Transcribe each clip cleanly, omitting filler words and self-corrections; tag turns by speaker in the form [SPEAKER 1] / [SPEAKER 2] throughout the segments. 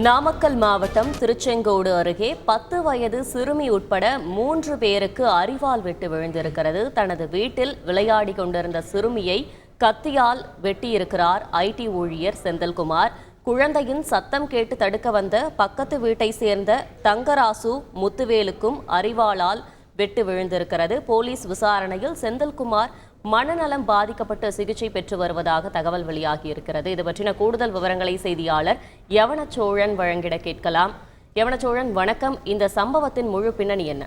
[SPEAKER 1] நாமக்கல் மாவட்டம் திருச்செங்கோடு அருகே 10 வயது சிறுமி உட்பட 3 பேருக்கு அரிவாள் வெட்டு விழுந்திருக்கிறது. தனது வீட்டில் விளையாடி கொண்டிருந்த சிறுமியை கத்தியால் வெட்டியிருக்கிறார் ஐடி ஊழியர் செந்தில்குமார். குழந்தையின் சத்தம் கேட்டு தடுக்க வந்த பக்கத்து வீட்டை சேர்ந்த தங்கராசு முத்துவேலுக்கும் அரிவாளால் வெட்டு விழுந்திருக்கிறது. போலீஸ் விசாரணையில் செந்தில்குமார் மனநலம் பாதிக்கப்பட்டு சிகிச்சை பெற்று வருவதாக தகவல் வெளியாகியிருக்கிறது. இது பற்றின கூடுதல் விவரங்களை செய்தியாளர் யவனச்சோழன் வழங்கிட கேட்கலாம். யவனச்சோழன், வணக்கம். இந்த சம்பவத்தின் முழு பின்னணி என்ன?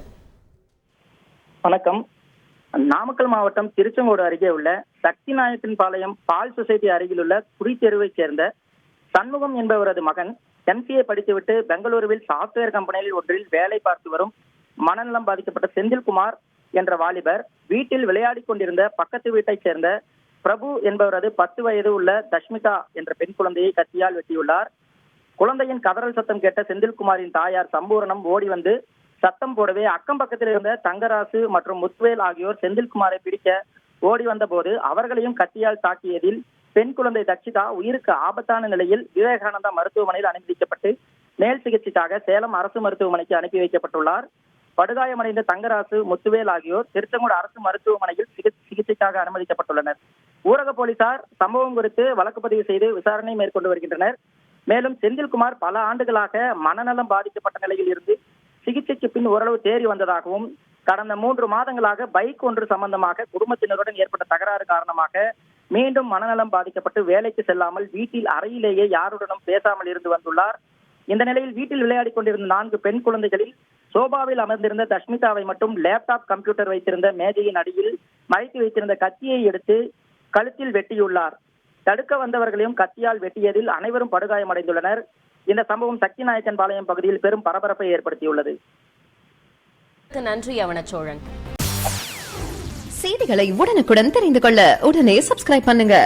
[SPEAKER 2] வணக்கம். நாமக்கல் மாவட்டம் திருச்செங்கோடு அருகே உள்ள சக்திநாயக்கன் பாளையம் பால் சொசைட்டி அருகில் உள்ள குடித்தெருவைச் சேர்ந்த சண்முகம் என்பவரது மகன் MCA படித்துவிட்டு பெங்களூருவில் சாப்ட்வேர் கம்பெனியில் ஒன்றில் வேலை பார்த்து வரும் மனநலம் பாதிக்கப்பட்ட செந்தில்குமார் என்ற வாலிபர் வீட்டில் விளையாடி கொண்டிருந்த பக்கத்து வீட்டைச் சேர்ந்த பிரபு என்பவரது 10 வயது உள்ள தஷ்மிகா என்ற பெண் குழந்தையை கத்தியால் வெட்டியுள்ளார். குழந்தையின் கதறல் சத்தம் கேட்ட செந்தில்குமாரின் தாயார் சம்பூரணம் ஓடி வந்து சத்தம் போடவே அக்கம் பக்கத்தில் இருந்த தங்கராசு மற்றும் முத்துவேல் ஆகியோர் செந்தில்குமாரை பிடிக்க ஓடி வந்த போது அவர்களையும் கத்தியால் தாக்கியதில் பெண் குழந்தை தக்ஷிதா உயிருக்கு ஆபத்தான நிலையில் விவேகானந்தா மருத்துவமனையில் அனுமதிக்கப்பட்டு மேல் சிகிச்சைக்காக சேலம் அரசு மருத்துவமனைக்கு அனுப்பி வைக்கப்பட்டுள்ளார். படுகாயமடைந்த தங்கராசு முத்துவேல் ஆகியோர் திருச்செங்கோடு அரசு மருத்துவமனையில் சிகிச்சைக்காக அனுமதிக்கப்பட்டுள்ளனர். ஊரக போலீசார் சம்பவம் குறித்து வழக்கு பதிவு செய்து விசாரணை மேற்கொண்டு வருகின்றனர். மேலும் செந்தில்குமார் பல ஆண்டுகளாக மனநலம் பாதிக்கப்பட்ட நிலையில் இருந்து சிகிச்சைக்கு பின் ஓரளவு தேறி வந்ததாகவும் கடந்த 3 மாதங்களாக பைக் ஒன்று சம்பந்தமாக குடும்பத்தினருடன் ஏற்பட்ட தகராறு காரணமாக மீண்டும் மனநலம் பாதிக்கப்பட்டு வேலைக்கு செல்லாமல் வீட்டில் அறையிலேயே யாருடனும் பேசாமல் இருந்து வந்துள்ளார். இந்த நிலையில் வீட்டில் விளையாடி கொண்டிருந்த 4 பெண் குழந்தைகளில் சோபாவில் அமர்ந்திருந்த தஷ்மிதாவை மட்டும் லேப்டாப் கம்ப்யூட்டர் வைத்திருந்த மேஜையின் அடியில் மறைத்து வைத்திருந்த கத்தியை எடுத்து கழுத்தில் வெட்டியுள்ளார். தடுக்க வந்தவர்களையும் கத்தியால் வெட்டியதில் அனைவரும் படுகாயமடைந்துள்ளனர். இந்த சம்பவம் சக்திநாயக்கன் பாளையம் பகுதியில் பெரும் பரபரப்பை ஏற்படுத்தியுள்ளது.
[SPEAKER 1] நன்றி யவனச்சோழன்.
[SPEAKER 3] செய்திகளை உடனுக்குடன் தெரிந்து கொள்ள உடனே சப்ஸ்கிரைப் பண்ணுங்க.